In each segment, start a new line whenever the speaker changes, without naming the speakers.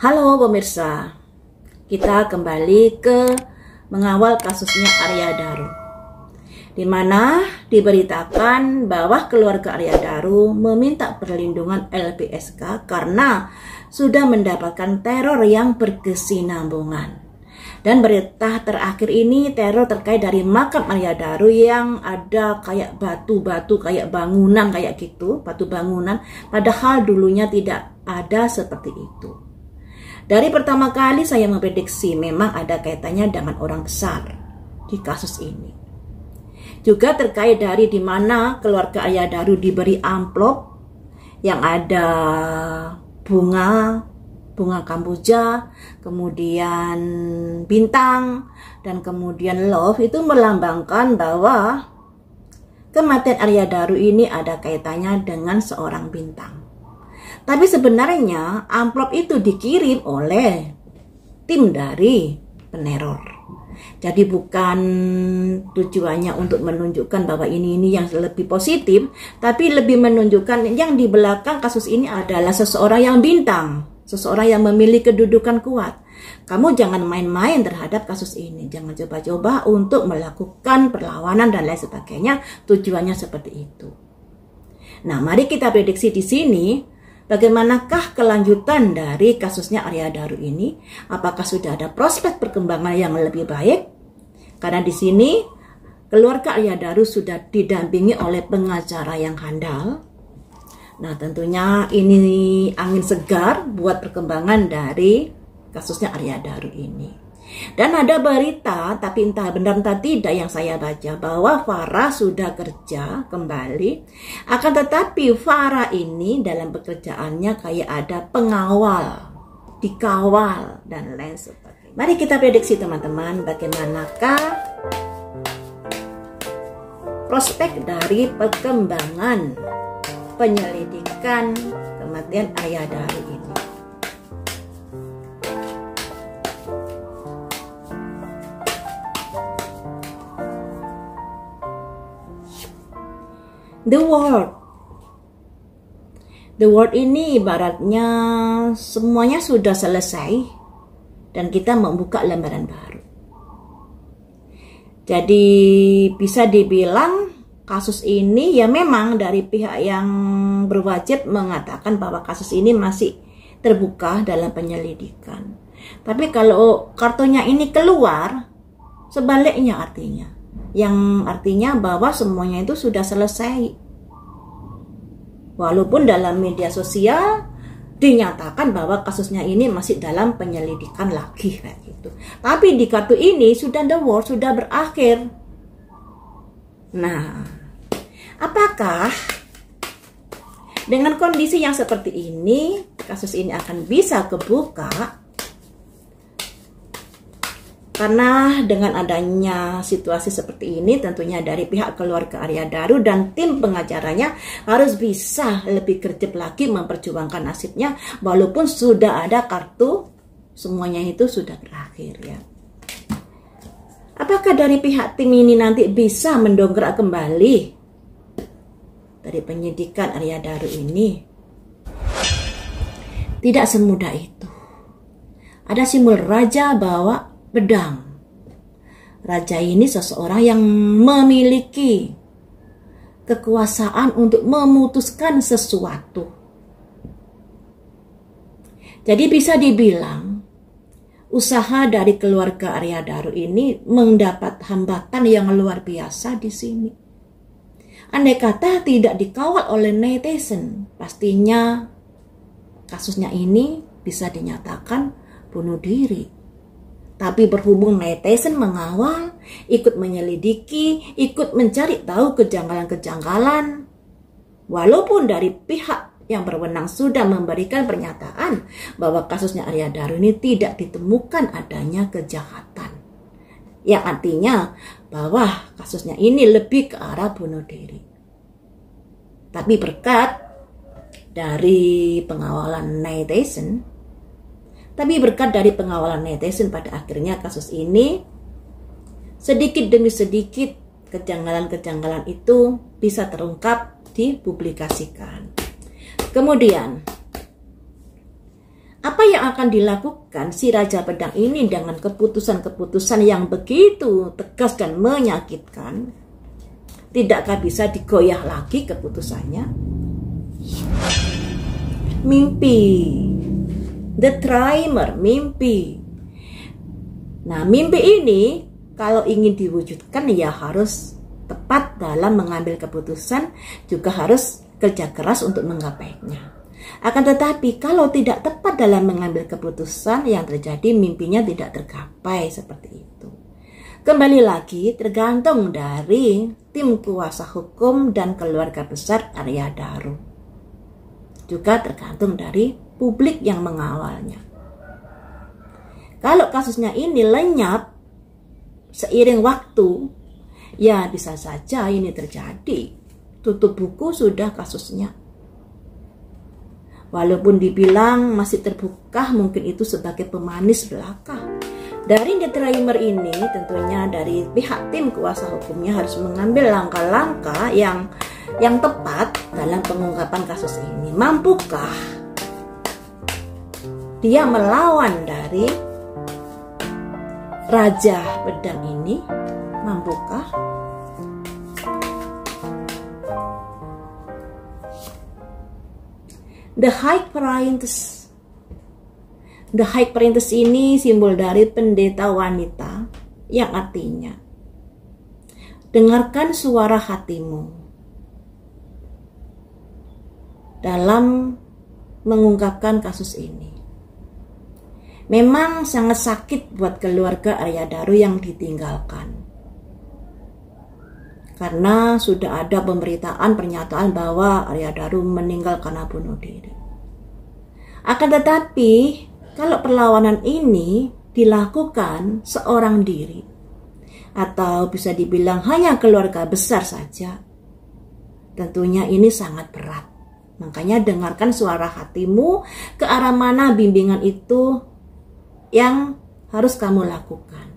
Halo pemirsa, kita kembali ke mengawal kasusnya Arya Daru, di mana diberitakan bahwa keluarga Arya Daru meminta perlindungan LPSK karena sudah mendapatkan teror yang berkesinambungan. Dan berita terakhir ini teror terkait dari makam Arya Daru yang ada kayak batu-batu, kayak bangunan kayak gitu, batu bangunan, padahal dulunya tidak ada seperti itu. Dari pertama kali saya memprediksi memang ada kaitannya dengan orang besar di kasus ini. Juga terkait dari di mana keluarga Arya Daru diberi amplop yang ada bunga kamboja, kemudian bintang, dan kemudian love, itu melambangkan bahwa kematian Arya Daru ini ada kaitannya dengan seorang bintang. Tapi sebenarnya amplop itu dikirim oleh tim dari peneror. Jadi bukan tujuannya untuk menunjukkan bahwa ini yang lebih positif, tapi lebih menunjukkan yang di belakang kasus ini adalah seseorang yang bintang, seseorang yang memiliki kedudukan kuat. Kamu jangan main-main terhadap kasus ini, jangan coba-coba untuk melakukan perlawanan dan lain sebagainya. Tujuannya seperti itu. Nah, mari kita prediksi di sini. Bagaimanakah kelanjutan dari kasusnya Arya Daru ini? Apakah sudah ada prospek perkembangan yang lebih baik? Karena di sini keluarga Arya Daru sudah didampingi oleh pengacara yang handal. Nah, tentunya ini angin segar buat perkembangan dari kasusnya Arya Daru ini. Dan ada berita, tapi entah benar entah tidak yang saya baca, bahwa Farah sudah kerja kembali. Akan tetapi Farah ini dalam pekerjaannya kayak ada pengawal, dikawal, dan lain sebagainya. Mari kita prediksi teman-teman, bagaimanakah prospek dari perkembangan penyelidikan kematian Arya Daru ini. The World ini ibaratnya semuanya sudah selesai dan kita membuka lembaran baru. Jadi bisa dibilang kasus ini ya memang dari pihak yang berwajib mengatakan bahwa kasus ini masih terbuka dalam penyelidikan. Tapi kalau kartunya ini keluar, sebaliknya artinya. Yang artinya bahwa semuanya itu sudah selesai. Walaupun dalam media sosial dinyatakan bahwa kasusnya ini masih dalam penyelidikan lagi kayak gitu. Tapi di kartu ini sudah the war, sudah berakhir. Nah, apakah dengan kondisi yang seperti ini kasus ini akan bisa kebuka? Karena dengan adanya situasi seperti ini, tentunya dari pihak keluarga Arya Daru dan tim pengacaranya harus bisa lebih gercep lagi memperjuangkan nasibnya, walaupun sudah ada kartu, semuanya itu sudah berakhir ya. Apakah dari pihak tim ini nanti bisa mendongkrak kembali dari penyidikan Arya Daru ini? Tidak semudah itu. Ada simbol raja bawa pedang. Raja ini seseorang yang memiliki kekuasaan untuk memutuskan sesuatu. Jadi bisa dibilang usaha dari keluarga Arya Daru ini mendapat hambatan yang luar biasa di sini. Andai kata tidak dikawal oleh netizen, pastinya kasusnya ini bisa dinyatakan bunuh diri. Tapi berhubung netizen mengawal, ikut menyelidiki, ikut mencari tahu kejanggalan-kejanggalan. Walaupun dari pihak yang berwenang sudah memberikan pernyataan bahwa kasusnya Arya Daru ini tidak ditemukan adanya kejahatan. Yang artinya bahwa kasusnya ini lebih ke arah bunuh diri. Tapi berkat dari pengawalan netizen, pada akhirnya kasus ini sedikit demi sedikit kejanggalan-kejanggalan itu bisa terungkap, dipublikasikan. Kemudian Apa yang akan dilakukan si Raja Pedang ini dengan keputusan-keputusan yang begitu tegas dan menyakitkan? Tidakkah bisa digoyah lagi keputusannya? Mimpi. The Dreamer, mimpi. Nah, mimpi ini kalau ingin diwujudkan ya harus tepat dalam mengambil keputusan, juga harus kerja keras untuk menggapainya. Akan tetapi kalau tidak tepat dalam mengambil keputusan, yang terjadi mimpinya tidak tergapai seperti itu. Kembali lagi tergantung dari tim kuasa hukum dan keluarga besar Arya Daru. Juga tergantung dari publik yang mengawalnya. Kalau kasusnya ini lenyap seiring waktu, ya bisa saja ini terjadi. Tutup buku sudah kasusnya. Walaupun dibilang masih terbuka, mungkin itu sebagai pemanis belaka. Dari The Dreamer ini tentunya dari pihak tim kuasa hukumnya harus mengambil langkah-langkah yang tepat dalam pengungkapan kasus ini. Mampukah dia melawan dari Raja Pedang ini? Mampukah? The High Priestess. The High Priestess ini simbol dari pendeta wanita, yang artinya dengarkan suara hatimu dalam mengungkapkan kasus ini. Memang sangat sakit buat keluarga Arya Daru yang ditinggalkan. Karena sudah ada pemberitaan pernyataan bahwa Arya Daru meninggal karena bunuh diri. Akan tetapi, kalau perlawanan ini dilakukan seorang diri, atau bisa dibilang hanya keluarga besar saja, tentunya ini sangat berat. Makanya dengarkan suara hatimu, ke arah mana bimbingan itu yang harus kamu lakukan.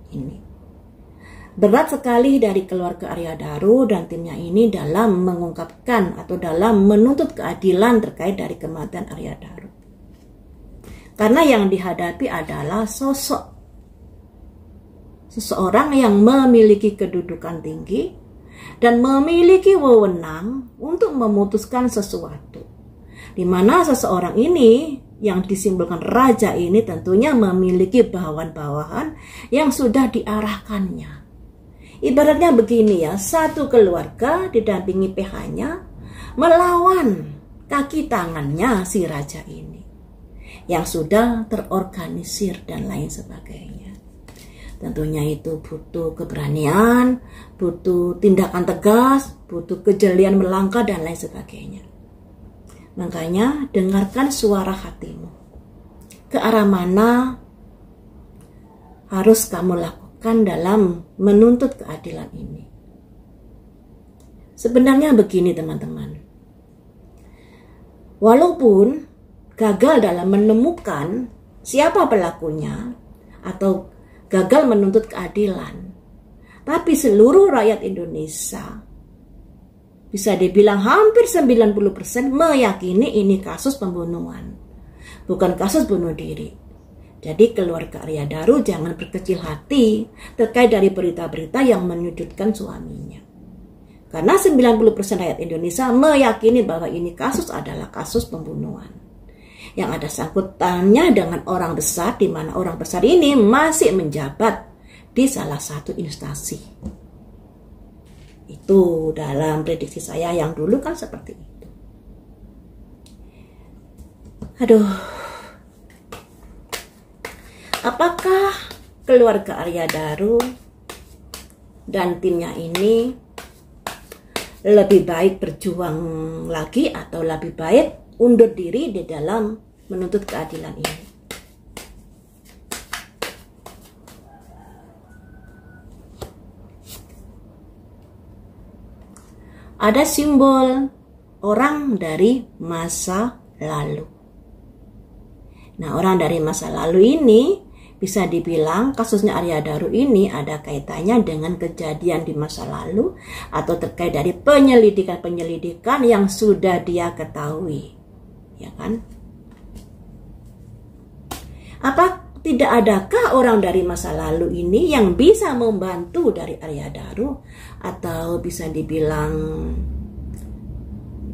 Ini berat sekali dari keluarga Arya Daru dan timnya ini dalam mengungkapkan atau dalam menuntut keadilan terkait dari kematian Arya Daru. Karena yang dihadapi adalah sosok seseorang yang memiliki kedudukan tinggi dan memiliki wewenang untuk memutuskan sesuatu. Di mana seseorang ini yang disimbolkan raja ini tentunya memiliki bawahan-bawahan yang sudah diarahkannya. Ibaratnya begini ya, satu keluarga didampingi PH-nya melawan kaki tangannya si raja ini yang sudah terorganisir dan lain sebagainya. Tentunya itu butuh keberanian, butuh tindakan tegas, butuh kejelian melangkah dan lain sebagainya. Makanya dengarkan suara hatimu. Ke arah mana harus kamu lakukan dalam menuntut keadilan ini. Sebenarnya begini teman-teman. Walaupun gagal dalam menemukan siapa pelakunya atau gagal menuntut keadilan, tapi seluruh rakyat Indonesia bisa dibilang hampir 90% meyakini ini kasus pembunuhan, bukan kasus bunuh diri. Jadi keluarga Arya Daru jangan berkecil hati terkait dari berita-berita yang menyudutkan suaminya. Karena 90% rakyat Indonesia meyakini bahwa ini kasus adalah kasus pembunuhan. Yang ada sangkutannya dengan orang besar, di mana orang besar ini masih menjabat di salah satu instansi. Itu dalam prediksi saya yang dulu kan seperti itu. Aduh. Apakah keluarga Arya Daru dan timnya ini lebih baik berjuang lagi atau lebih baik undur diri di dalam menuntut keadilan ini? Ada simbol orang dari masa lalu. Nah, orang dari masa lalu ini bisa dibilang kasusnya Arya Daru ini ada kaitannya dengan kejadian di masa lalu atau terkait dari penyelidikan yang sudah dia ketahui, ya kan? Apa tidak adakah orang dari masa lalu ini yang bisa membantu dari Arya Daru, atau bisa dibilang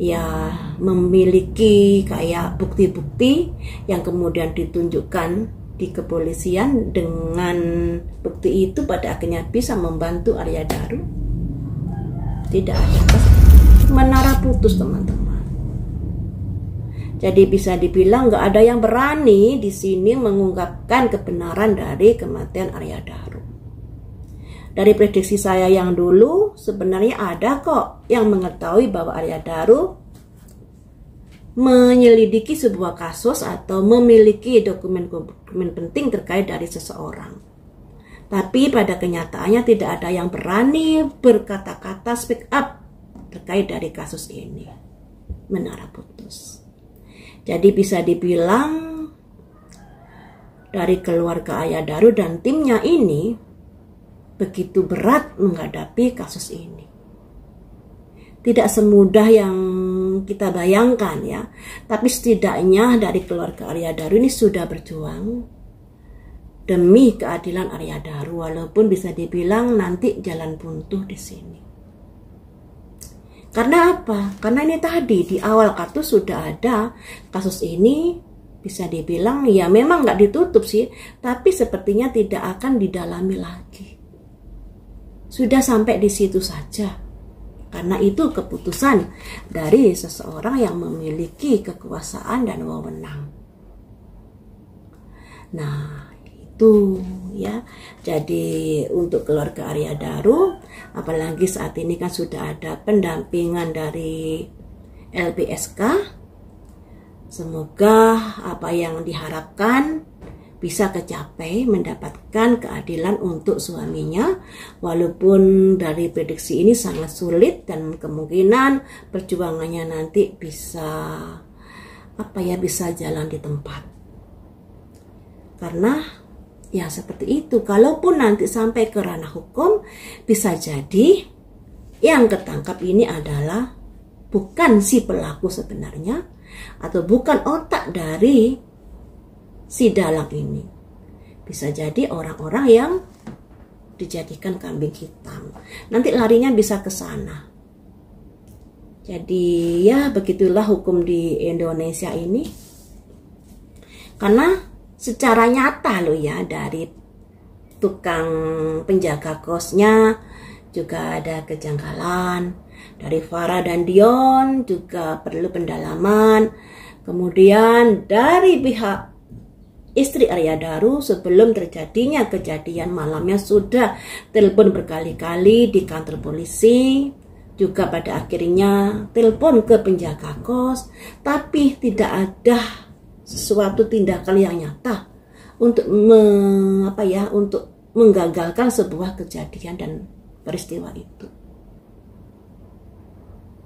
ya memiliki kayak bukti-bukti yang kemudian ditunjukkan di kepolisian, dengan bukti itu pada akhirnya bisa membantu Arya Daru? Tidak ada. Menara putus, teman-teman. Jadi bisa dibilang nggak ada yang berani di sini mengungkapkan kebenaran dari kematian Arya Daru. Dari prediksi saya yang dulu, sebenarnya ada kok yang mengetahui bahwa Arya Daru menyelidiki sebuah kasus atau memiliki dokumen-dokumen penting terkait dari seseorang. Tapi pada kenyataannya tidak ada yang berani berkata-kata speak up terkait dari kasus ini. Menara putus. Jadi bisa dibilang dari keluarga Arya Daru dan timnya ini begitu berat menghadapi kasus ini. Tidak semudah yang kita bayangkan ya. Tapi setidaknya dari keluarga Arya Daru ini sudah berjuang demi keadilan Arya Daru, walaupun bisa dibilang nanti jalan buntu di sini. Karena apa? Karena ini tadi di awal kasus sudah ada kasus ini, bisa dibilang ya memang nggak ditutup sih, tapi sepertinya tidak akan didalami lagi. Sudah sampai di situ saja. Karena itu keputusan dari seseorang yang memiliki kekuasaan dan wewenang. Nah, itu ya. Jadi untuk keluarga Arya Daru, apalagi saat ini kan sudah ada pendampingan dari LPSK, semoga apa yang diharapkan bisa kecapai, mendapatkan keadilan untuk suaminya, walaupun dari prediksi ini sangat sulit dan kemungkinan perjuangannya nanti bisa bisa jalan di tempat. Karena ya seperti itu, kalaupun nanti sampai ke ranah hukum, bisa jadi yang ketangkap ini adalah bukan si pelaku sebenarnya, atau bukan otak dari si dalang ini. Bisa jadi orang-orang yang dijadikan kambing hitam. Nanti larinya bisa ke sana. Jadi ya begitulah hukum di Indonesia ini. Karena secara nyata loh ya, dari tukang penjaga kosnya juga ada kejanggalan. Dari Farah dan Dion juga perlu pendalaman. Kemudian dari pihak istri Arya Daru, sebelum terjadinya kejadian malamnya sudah telepon berkali-kali di kantor polisi, juga pada akhirnya telepon ke penjaga kos, tapi tidak ada sesuatu tindakan yang nyata untuk untuk menggagalkan sebuah kejadian dan peristiwa itu.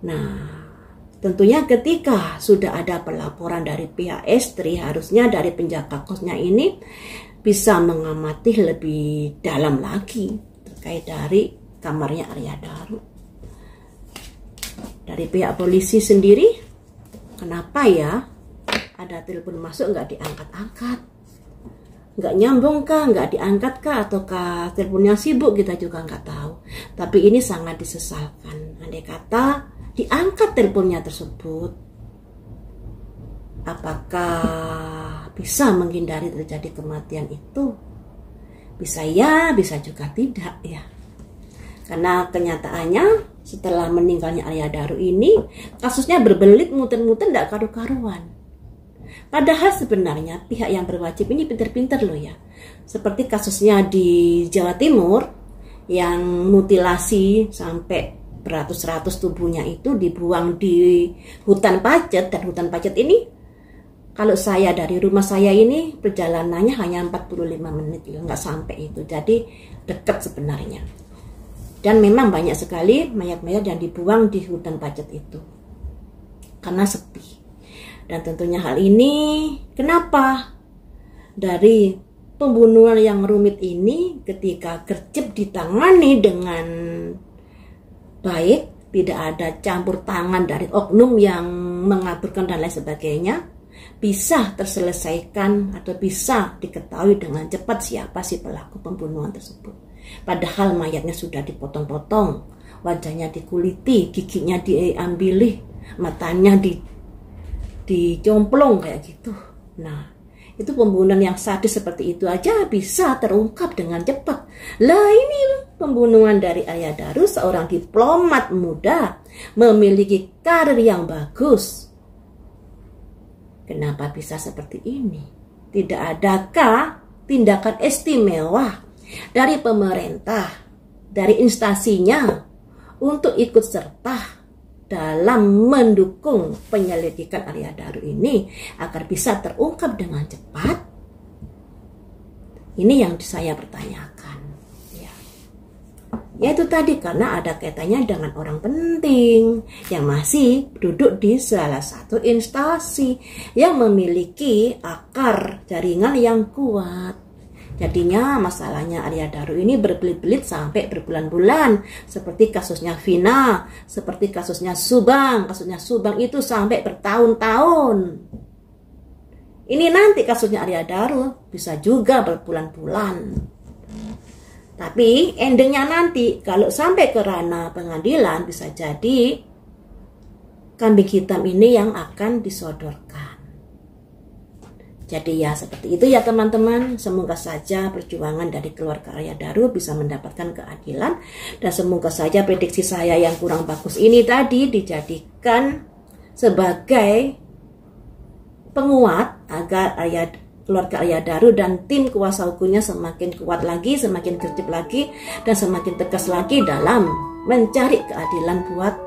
Nah, tentunya ketika sudah ada pelaporan dari pihak istri, harusnya dari penjaga kosnya ini bisa mengamati lebih dalam lagi terkait dari kamarnya Arya Daru. Dari pihak polisi sendiri, kenapa ya ada telepon masuk nggak diangkat-angkat? Nggak nyambung kah, nggak diangkat kah, ataukah teleponnya sibuk, kita juga nggak tahu. Tapi ini sangat disesalkan. Andai kata diangkat teleponnya tersebut, apakah bisa menghindari terjadi kematian itu? Bisa ya, bisa juga tidak ya. Karena kenyataannya setelah meninggalnya Arya Daru ini, kasusnya berbelit, muter-muter, tidak karu-karuan. Padahal sebenarnya pihak yang berwajib ini pintar-pintar loh ya. Seperti kasusnya di Jawa Timur yang mutilasi sampai beratus-ratus tubuhnya itu dibuang di hutan Pacet, dan hutan Pacet ini kalau saya dari rumah saya ini perjalanannya hanya 45 menit loh, nggak sampai itu. Jadi dekat sebenarnya. Dan memang banyak sekali mayat-mayat yang dibuang di hutan Pacet itu karena sepi. Dan tentunya hal ini kenapa dari pembunuhan yang rumit ini ketika gercep ditangani dengan baik, tidak ada campur tangan dari oknum yang mengaburkan dan lain sebagainya, bisa terselesaikan atau bisa diketahui dengan cepat siapa si pelaku pembunuhan tersebut. Padahal mayatnya sudah dipotong-potong, wajahnya dikuliti, giginya diambili, matanya dicomplong kayak gitu. Nah, itu pembunuhan yang sadis seperti itu aja bisa terungkap dengan cepat. Lah ini pembunuhan dari Arya Daru, seorang diplomat muda, memiliki karir yang bagus. Kenapa bisa seperti ini? Tidak adakah tindakan istimewa dari pemerintah, dari instansinya untuk ikut serta dalam mendukung penyelidikan Arya Daru ini agar bisa terungkap dengan cepat? Ini yang saya pertanyakan. Ya itu tadi, karena ada kaitannya dengan orang penting yang masih duduk di salah satu instansi yang memiliki akar jaringan yang kuat. Jadinya masalahnya Arya Daru ini berbelit-belit sampai berbulan-bulan. Seperti kasusnya Vina, seperti kasusnya Subang. Kasusnya Subang itu sampai bertahun-tahun. Ini nanti kasusnya Arya Daru bisa juga berbulan-bulan. Tapi endingnya nanti kalau sampai ke ranah pengadilan bisa jadi kambing hitam ini yang akan disodorkan. Jadi ya seperti itu ya teman-teman. Semoga saja perjuangan dari keluarga Arya Daru bisa mendapatkan keadilan. Dan semoga saja prediksi saya yang kurang bagus ini tadi dijadikan sebagai penguat agar keluarga Arya Daru dan tim kuasa hukumnya semakin kuat lagi, semakin gercep lagi, dan semakin tegas lagi dalam mencari keadilan buat